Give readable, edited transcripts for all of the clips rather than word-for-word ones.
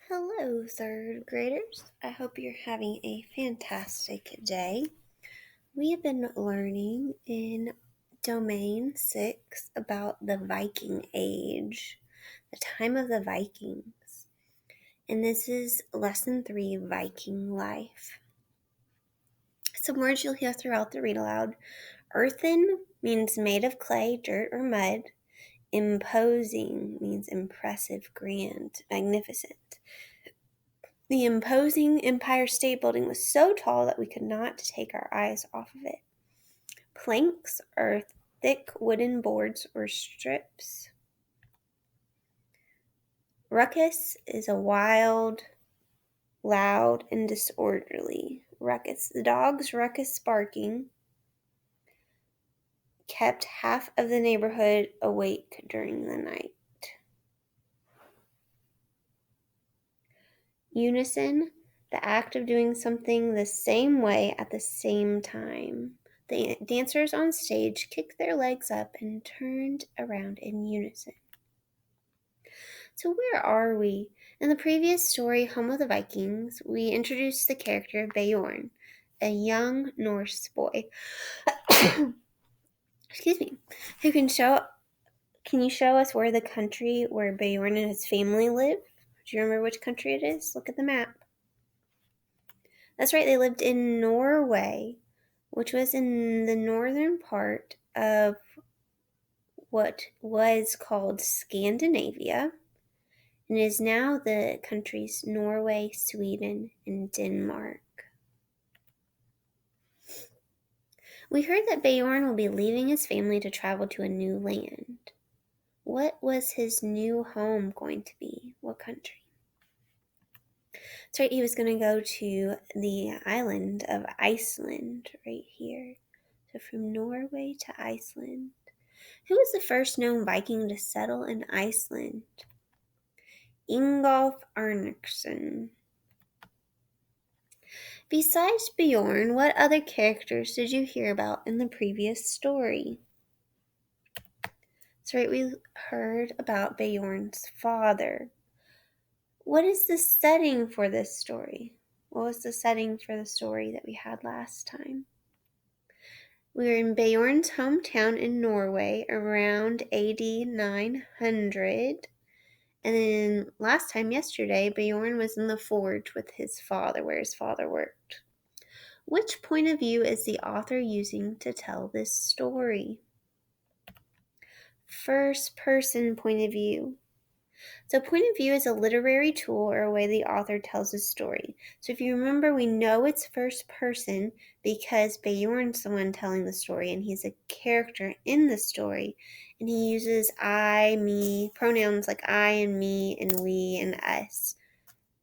Hello, third graders. I hope you're having a fantastic day. We have been learning in Domain 6 about the Viking Age, the time of the Vikings. And this is Lesson 3, Viking Life. Some words you'll hear throughout the read aloud. Earthen means made of clay, dirt, or mud. Imposing means impressive, grand, magnificent. The imposing Empire State Building was so tall that we could not take our eyes off of it. Planks are thick wooden boards or strips. Ruckus is a wild, loud, and disorderly ruckus. The dog's ruckus barking kept half of the neighborhood awake during the night. Unison, the act of doing something the same way at the same time. The dancers on stage kicked their legs up and turned around in unison. So where are we? In the previous story, Home of the Vikings, we introduced the character Bjorn, a young Norse boy. Excuse me. Can you show us where the country where Bjorn and his family live? Do you remember which country it is? Look at the map. That's right, they lived in Norway, which was in the northern part of what was called Scandinavia, and is now the countries Norway, Sweden, and Denmark. We heard that Bjorn will be leaving his family to travel to a new land. What was his new home going to be? What country? That's right, he was going to go to the island of Iceland, right here. So from Norway to Iceland. Who was the first known Viking to settle in Iceland? Ingolf Arnarson. Besides Bjorn, what other characters did you hear about in the previous story? That's right, we heard about Bjorn's father. What is the setting for this story? What was the setting for the story that we had last time? We were in Bjorn's hometown in Norway around AD 900. And then yesterday, Bjorn was in the forge with his father, where his father worked. Which point of view is the author using to tell this story? First person point of view. So point of view is a literary tool or a way the author tells a story. So if you remember, we know it's first person because Bjorn's the one telling the story and he's a character in the story. And he uses I, me, pronouns like I and me and we and us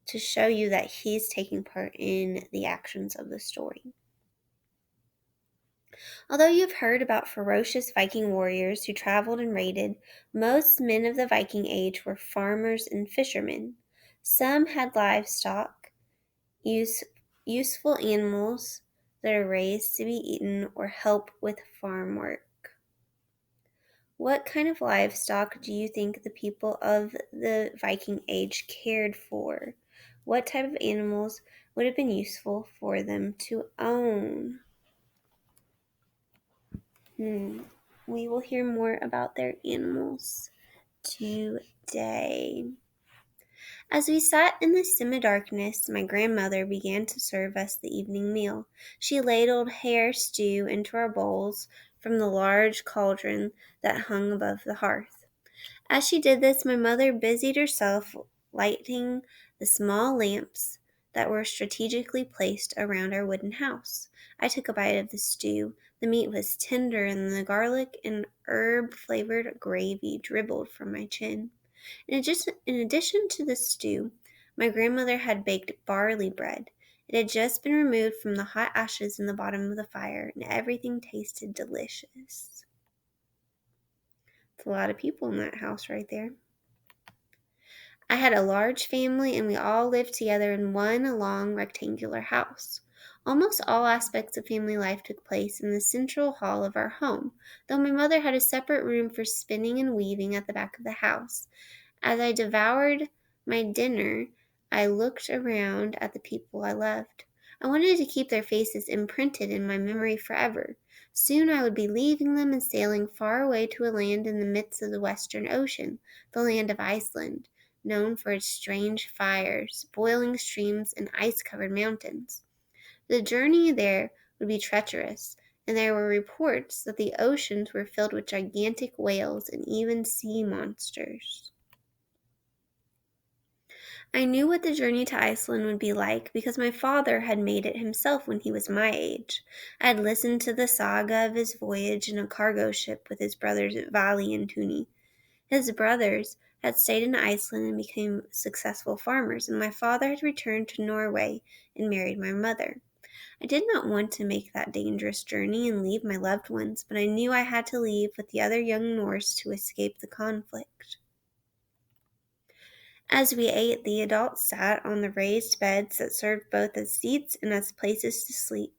to show you that he's taking part in the actions of the story. Although you've heard about ferocious Viking warriors who traveled and raided, most men of the Viking Age were farmers and fishermen. Some had livestock, useful animals that are raised to be eaten or help with farm work. What kind of livestock do you think the people of the Viking Age cared for? What type of animals would have been useful for them to own? We will hear more about their animals today. As we sat in the semi-darkness, my grandmother began to serve us the evening meal. She ladled hare stew into our bowls from the large cauldron that hung above the hearth. As she did this, my mother busied herself lighting the small lamps that were strategically placed around our wooden house. I took a bite of the stew. The meat was tender, and the garlic and herb-flavored gravy dribbled from my chin. In addition to the stew, my grandmother had baked barley bread. It had just been removed from the hot ashes in the bottom of the fire, and everything tasted delicious. It's a lot of people in that house right there. I had a large family, and we all lived together in one long rectangular house. Almost all aspects of family life took place in the central hall of our home, though my mother had a separate room for spinning and weaving at the back of the house. As I devoured my dinner, I looked around at the people I loved. I wanted to keep their faces imprinted in my memory forever. Soon I would be leaving them and sailing far away to a land in the midst of the Western Ocean, the land of Iceland, known for its strange fires, boiling streams, and ice-covered mountains. The journey there would be treacherous, and there were reports that the oceans were filled with gigantic whales and even sea monsters. I knew what the journey to Iceland would be like because my father had made it himself when he was my age. I had listened to the saga of his voyage in a cargo ship with his brothers Vali and Tuni. His brothers had stayed in Iceland and became successful farmers, and my father had returned to Norway and married my mother. I did not want to make that dangerous journey and leave my loved ones, but I knew I had to leave with the other young Norse to escape the conflict. As we ate, the adults sat on the raised beds that served both as seats and as places to sleep.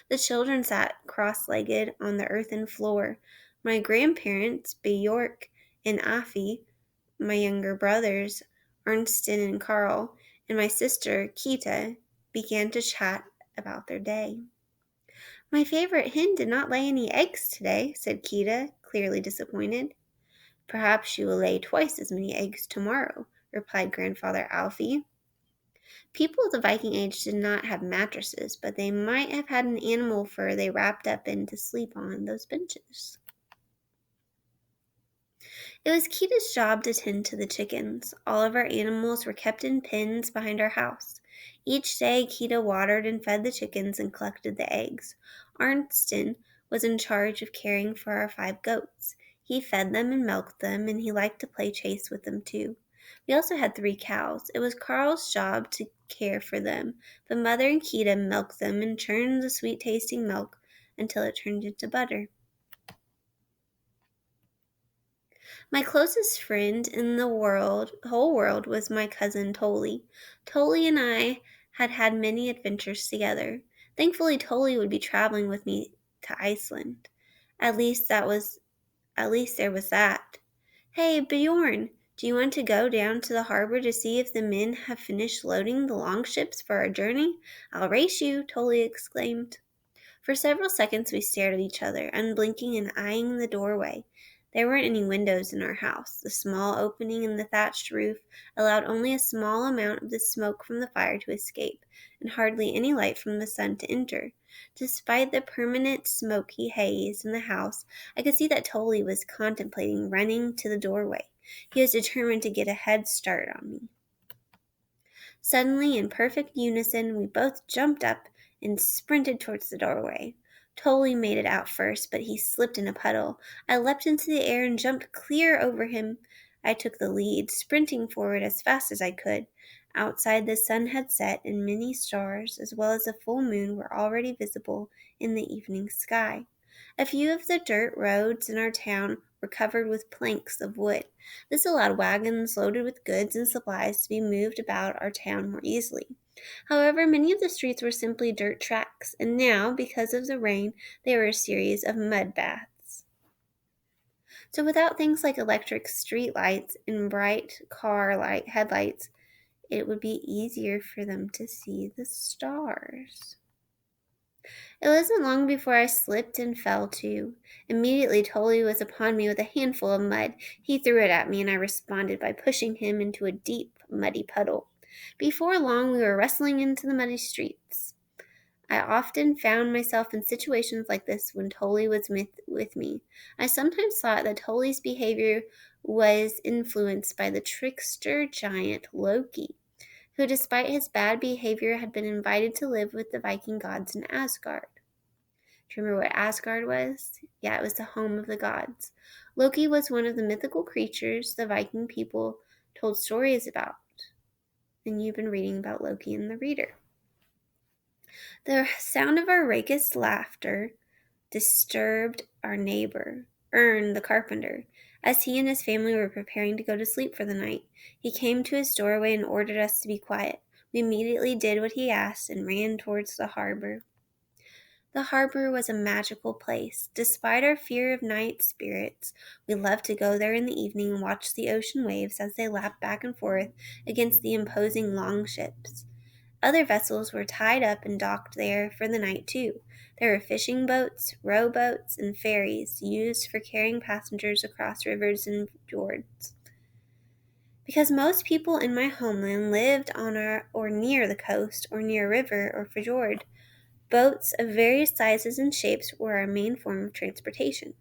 The children sat cross-legged on the earthen floor. My grandparents, Bjork and Afi, my younger brothers, Ernsten and Karl, and my sister, Kita, began to chat about their day. "My favorite hen did not lay any eggs today," said Kita, clearly disappointed. "Perhaps she will lay twice as many eggs tomorrow," replied Grandfather Alfie. People of the Viking Age did not have mattresses, but they might have had an animal fur they wrapped up in to sleep on those benches. It was Kita's job to tend to the chickens. All of our animals were kept in pens behind our house. Each day, Kita watered and fed the chickens and collected the eggs. Arnsten was in charge of caring for our 5 goats. He fed them and milked them, and he liked to play chase with them too. We also had 3 cows. It was Carl's job to care for them, but Mother and Kita milked them and churned the sweet-tasting milk until it turned into butter. My closest friend in the whole world, was my cousin Toli. Toli and I had had many adventures together. Thankfully, Toli would be traveling with me to Iceland. At least there was that. "Hey, Bjorn, do you want to go down to the harbor to see if the men have finished loading the longships for our journey? I'll race you," Toli exclaimed. For several seconds we stared at each other, unblinking and eyeing the doorway. There weren't any windows in our house. The small opening in the thatched roof allowed only a small amount of the smoke from the fire to escape, and hardly any light from the sun to enter. Despite the permanent smoky haze in the house, I could see that Toli was contemplating running to the doorway. He was determined to get a head start on me. Suddenly, in perfect unison, we both jumped up and sprinted towards the doorway. Toli made it out first, but he slipped in a puddle. I leapt into the air and jumped clear over him. I took the lead, sprinting forward as fast as I could. Outside, the sun had set, and many stars, as well as a full moon, were already visible in the evening sky. A few of the dirt roads in our town were covered with planks of wood. This allowed wagons loaded with goods and supplies to be moved about our town more easily. However, many of the streets were simply dirt tracks, and now, because of the rain, they were a series of mud baths. So without things like electric street lights and bright car light headlights, it would be easier for them to see the stars. It wasn't long before I slipped and fell too. Immediately, Toli was upon me with a handful of mud. He threw it at me, and I responded by pushing him into a deep, muddy puddle. Before long, we were wrestling into the muddy streets. I often found myself in situations like this when Toli was with me. I sometimes thought that Toli's behavior was influenced by the trickster giant Loki, who, despite his bad behavior, had been invited to live with the Viking gods in Asgard. Do you remember what Asgard was? Yeah, it was the home of the gods. Loki was one of the mythical creatures the Viking people told stories about. And you've been reading about Loki in the Reader. The sound of our raucous laughter disturbed our neighbor, Ern the carpenter, as he and his family were preparing to go to sleep for the night. He came to his doorway and ordered us to be quiet. We immediately did what he asked and ran towards the harbor. The harbor was a magical place. Despite our fear of night spirits, we loved to go there in the evening and watch the ocean waves as they lapped back and forth against the imposing longships. Other vessels were tied up and docked there for the night, too. There were fishing boats, rowboats, and ferries used for carrying passengers across rivers and fjords. Because most people in my homeland lived on or near the coast or near a river or fjord, boats of various sizes and shapes were our main form of transportation.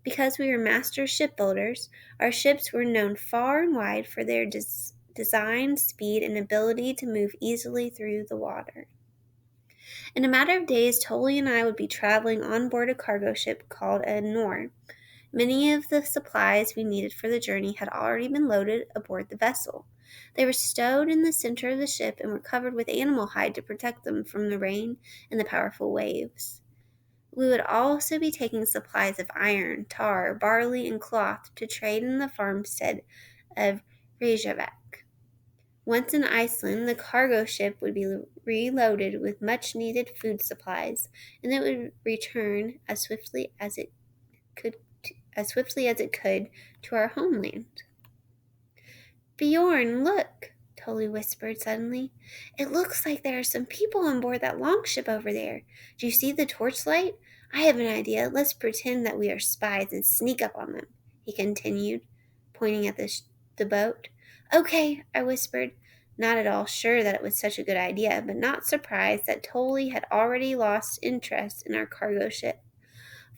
Because we were master shipbuilders, our ships were known far and wide for their design, speed, and ability to move easily through the water. In a matter of days, Tolly and I would be traveling on board a cargo ship called a Nor. Many of the supplies we needed for the journey had already been loaded aboard the vessel. They were stowed in the center of the ship and were covered with animal hide to protect them from the rain and the powerful waves. We would also be taking supplies of iron, tar, barley, and cloth to trade in the farmstead of Reykjavik. Once in Iceland, the cargo ship would be reloaded with much-needed food supplies, and it would return as swiftly as it could to our homeland. Bjorn, look, Tully whispered suddenly. It looks like there are some people on board that longship over there. Do you see the torchlight? I have an idea. Let's pretend that we are spies and sneak up on them, he continued, pointing at the boat. Okay, I whispered, not at all sure that it was such a good idea, but not surprised that Tully had already lost interest in our cargo ship.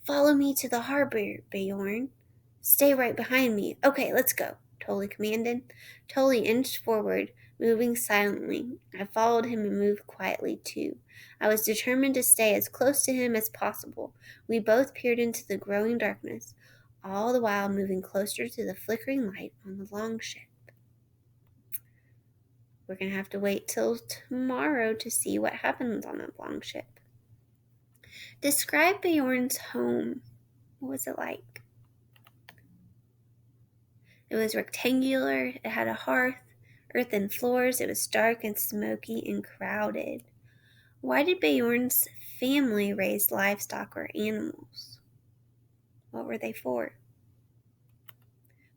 Follow me to the harbor, Bjorn. Stay right behind me. Okay, let's go, Tully commanded. Tully inched forward, moving silently. I followed him and moved quietly, too. I was determined to stay as close to him as possible. We both peered into the growing darkness, all the while moving closer to the flickering light on the longship. We're going to have to wait till tomorrow to see what happens on that longship. Describe Bjorn's home. What was it like? It was rectangular, it had a hearth, earthen floors, it was dark and smoky and crowded. Why did Bjorn's family raise livestock or animals? What were they for?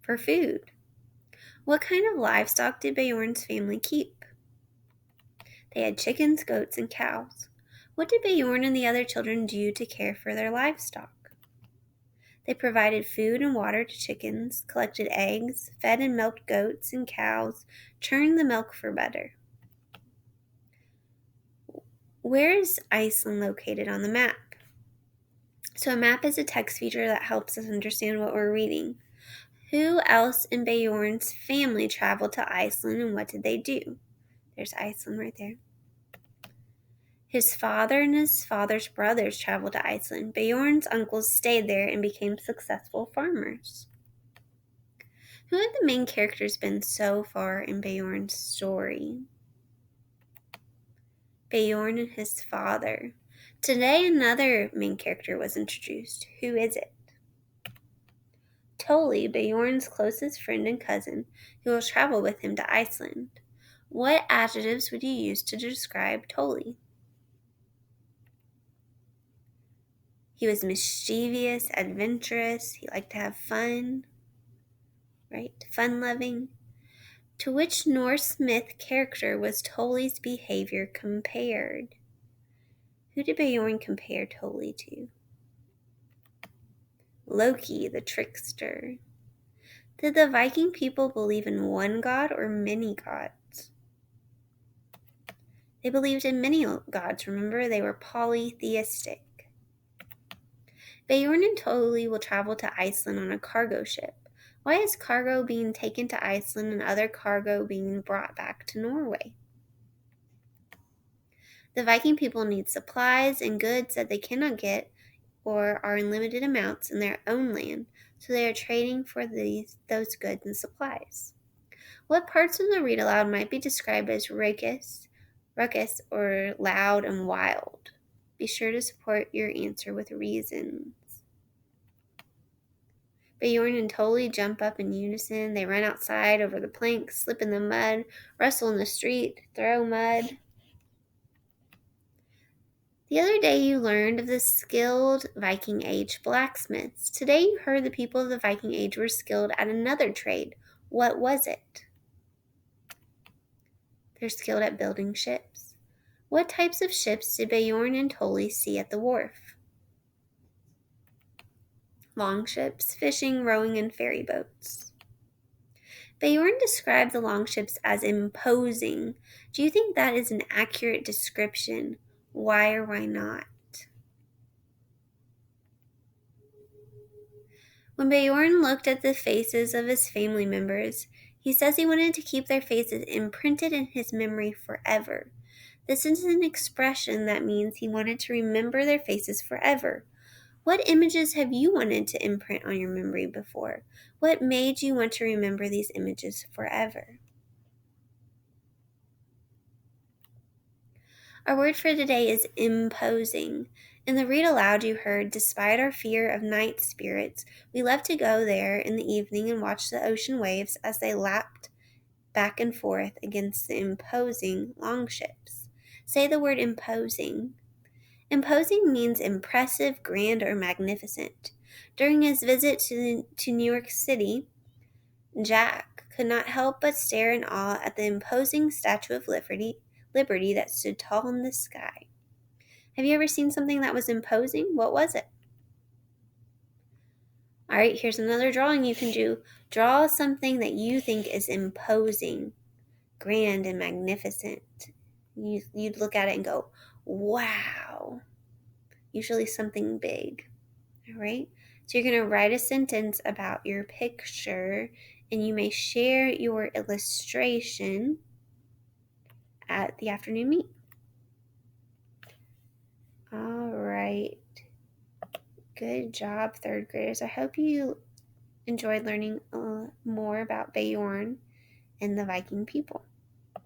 For food. What kind of livestock did Bjorn's family keep? They had chickens, goats, and cows. What did Bjorn and the other children do to care for their livestock? They provided food and water to chickens, collected eggs, fed and milked goats and cows, churned the milk for butter. Where is Iceland located on the map? So a map is a text feature that helps us understand what we're reading. Who else in Bjorn's family traveled to Iceland and what did they do? There's Iceland right there. His father and his father's brothers traveled to Iceland. Bjorn's uncles stayed there and became successful farmers. Who have the main characters been so far in Bjorn's story? Bjorn and his father. Today another main character was introduced. Who is it? Tully, Bjorn's closest friend and cousin, who will travel with him to Iceland. What adjectives would you use to describe Tully? He was mischievous, adventurous, he liked to have fun, right? Fun-loving. To which Norse myth character was Tully's behavior compared? Who did Bjorn compare Tully to? Loki, the trickster. Did the Viking people believe in one god or many gods? They believed in many gods. Remember, they were polytheistic. Bjorn and Tully will travel to Iceland on a cargo ship. Why is cargo being taken to Iceland and other cargo being brought back to Norway? The Viking people need supplies and goods that they cannot get or are in limited amounts in their own land, so they are trading for those goods and supplies. What parts of the read aloud might be described as ruckus, or loud and wild? Be sure to support your answer with reasons. Bjorn and Tully jump up in unison. They run outside over the planks, slip in the mud, wrestle in the street, throw mud. The other day you learned of the skilled Viking Age blacksmiths. Today you heard the people of the Viking Age were skilled at another trade. What was it? They're skilled at building ships. What types of ships did Bjorn and Tully see at the wharf? Longships, fishing, rowing, and ferry boats. Bjorn described the longships as imposing. Do you think that is an accurate description? Why or why not? When Bjorn looked at the faces of his family members, he says he wanted to keep their faces imprinted in his memory forever. This is an expression that means he wanted to remember their faces forever. What images have you wanted to imprint on your memory before? What made you want to remember these images forever? Our word for today is imposing. In the read aloud you heard, despite our fear of night spirits, we love to go there in the evening and watch the ocean waves as they lapped back and forth against the imposing longships. Say the word imposing. Imposing means impressive, grand, or magnificent. During his visit to New York City, Jack could not help but stare in awe at the imposing Statue of Liberty that stood tall in the sky. Have you ever seen something that was imposing? What was it? All right, here's another drawing you can do. Draw something that you think is imposing, grand, and magnificent. You'd look at it and go, wow. Usually something big. All right, so you're going to write a sentence about your picture, and you may share your illustration at the afternoon meet. All right. Good job, third graders. I hope you enjoyed learning more about Bjorn and the Viking people.